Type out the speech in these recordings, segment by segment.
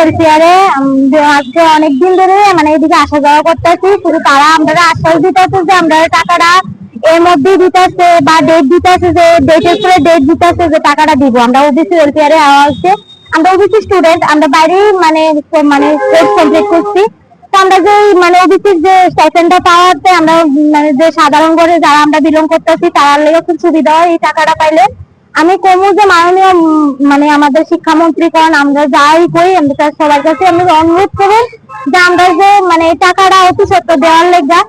ওয়েলফেয়ারে আজকে অনেকদিন ধরে মানে এদিকে আসা যাওয়া করতেছি, শুধু তারা আমরা আশ্বাস দিতেছে যে আমরা টাকাটা এর মধ্যেই দিতেছে বা ডেট দিতেছে, যে ডেটের পরে ডেট দিতেছে যে টাকাটা দিব। আমরা ওবিসি ওয়েলফেয়ারে আসছে, আমরা ওবিসি স্টুডেন্ট, আমরা বাইরেই মানে মানে কোর্স কমপ্লিট করছি। তো আমরা যে মানে ওবিসির যে স্টাইপেন্ডটা পাওয়াতে আমরা মানে যে সাধারণ ঘরে যারা আমরা বিলং করতেছি তার লেগে খুব সুবিধা হয় এই টাকাটা পাইলে। আমি কমু যে মাননীয় মানে আমাদের শিক্ষামন্ত্রী কারণ আমরা যাই করি আমরা তার সবার কাছে আমি অনুরোধ করি যে আমরা যে মানে এই টাকাটা অতি সত্য দেওয়ার লেগা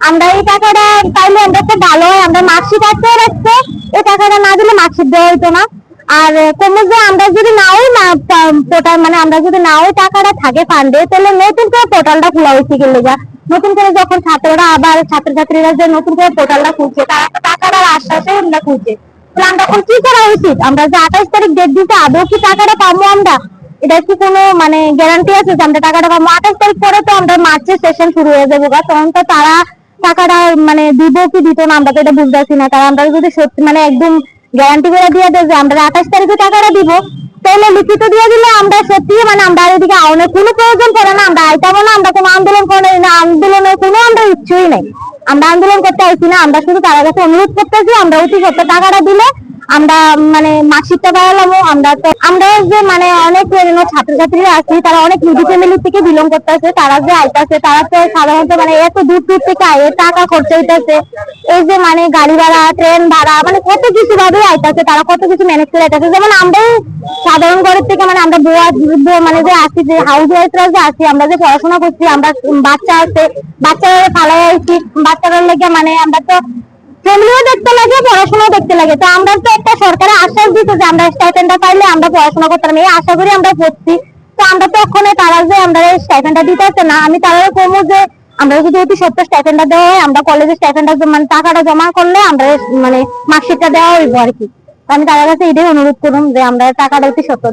আমরা এই টাকাটা পাইলে আমরা খুব ভালো হয়। আমরা মার্কশিট আছে রাখতে, এই টাকাটা না দিলে মার্কশিট দেওয়া হইতো না। আর কোনো যে আমরা যদি নাও না পোর্টাল মানে আমরা যদি নাও টাকাটা থাকে ফান্ডে, তাহলে নতুন করে পোর্টালটা খোলা হয়েছে কি লেগা, নতুন করে যখন ছাত্ররা আবার ছাত্রছাত্রীরা যে নতুন করে পোর্টালটা খুলছে তারা টাকাটার আশ্বাসে আমরা খুলছে। তাহলে আমরা কি করা উচিত? আমরা যে 28 তারিখ ডেট দিতে আদৌ কি টাকাটা পাবো আমরা? এটা কি কোনো মানে গ্যারান্টি আছে যে আমরা টাকাটা পাবো? 28 তারিখ পরে তো আমরা মার্চের সেশন শুরু হয়ে যাবো, তখন তো তারা টাকাটা মানে দিব কি দিত না আমরা তো এটা বুঝতেছি না। কারণ আমরা যদি সত্যি মানে একদম গ্যারান্টি করে দিয়ে দেয় যে আমরা 28 তারিখে টাকাটা দিব, তাহলে লিখিত দিয়ে দিলে আমরা সত্যি মানে আমরা এদিকে আওয়ানোর কোনো প্রয়োজন পড়ে না, আমরা আইতামও না, আমরা কোনো আন্দোলন করে না, আন্দোলনের কোনো আমরা ইচ্ছুই নেই। আমরা আন্দোলন করতে আইছি না, আমরা শুধু তার কাছে অনুরোধ করতেছি আমরা অতি সত্য টাকাটা দিলে আমরা মানে মাসিকটা পাইলাম। আমরা যে মানে অনেক ছাত্রছাত্রীরা আছি তারা অনেক মিডি ফ্যামিলি থেকে বিলং করতেছে, তারা যে আইতাছে তারা তো সাধারণত মানে এত দূর দূর থেকে আয়ে টাকা খরচ হইতেছে, এই যে মানে গাড়ি ভাড়া ট্রেন ভাড়া মানে কত কিছু ভাবে আইতাছে, তারা কত কিছু ম্যানেজ করে আইতাছে। যেমন আমরাই সাধারণ ঘরের থেকে মানে আমরা মানে যে আসি যে হাউস ওয়াইফরা যে আছি আমরা যে পড়াশোনা করছি, আমরা বাচ্চা আছে বাচ্চারা ফালাই আইছি, বাচ্চারা লেগে মানে আমরা তো ফ্যামিলিও দেখতে লাগে পড়াশোনাও দেখতে লাগে। তো আমরা তো একটা সরকারের আশ্বাস দিতে যে আমরা স্টাইপেন্ডটা পাইলে আমরা পড়াশোনা করতাম, এই আশা করি আমরা পড়ছি। তো আমরা তো ওখানে তারা যে আমরা স্টাইপেন্ডটা দিতেছে না, আমি তারা কমু যে আমরা যদি অতি সত্য স্টাইপেন্ডটা দেওয়া হয়, আমরা কলেজে স্টাইপেন্ডটা মানে টাকাটা জমা করলে আমরা মানে মার্কশিটটা দেওয়া হইব আর কি। আমি তাদের কাছে এটাই অনুরোধ করুন যে আমরা টাকাটা অতি সত্য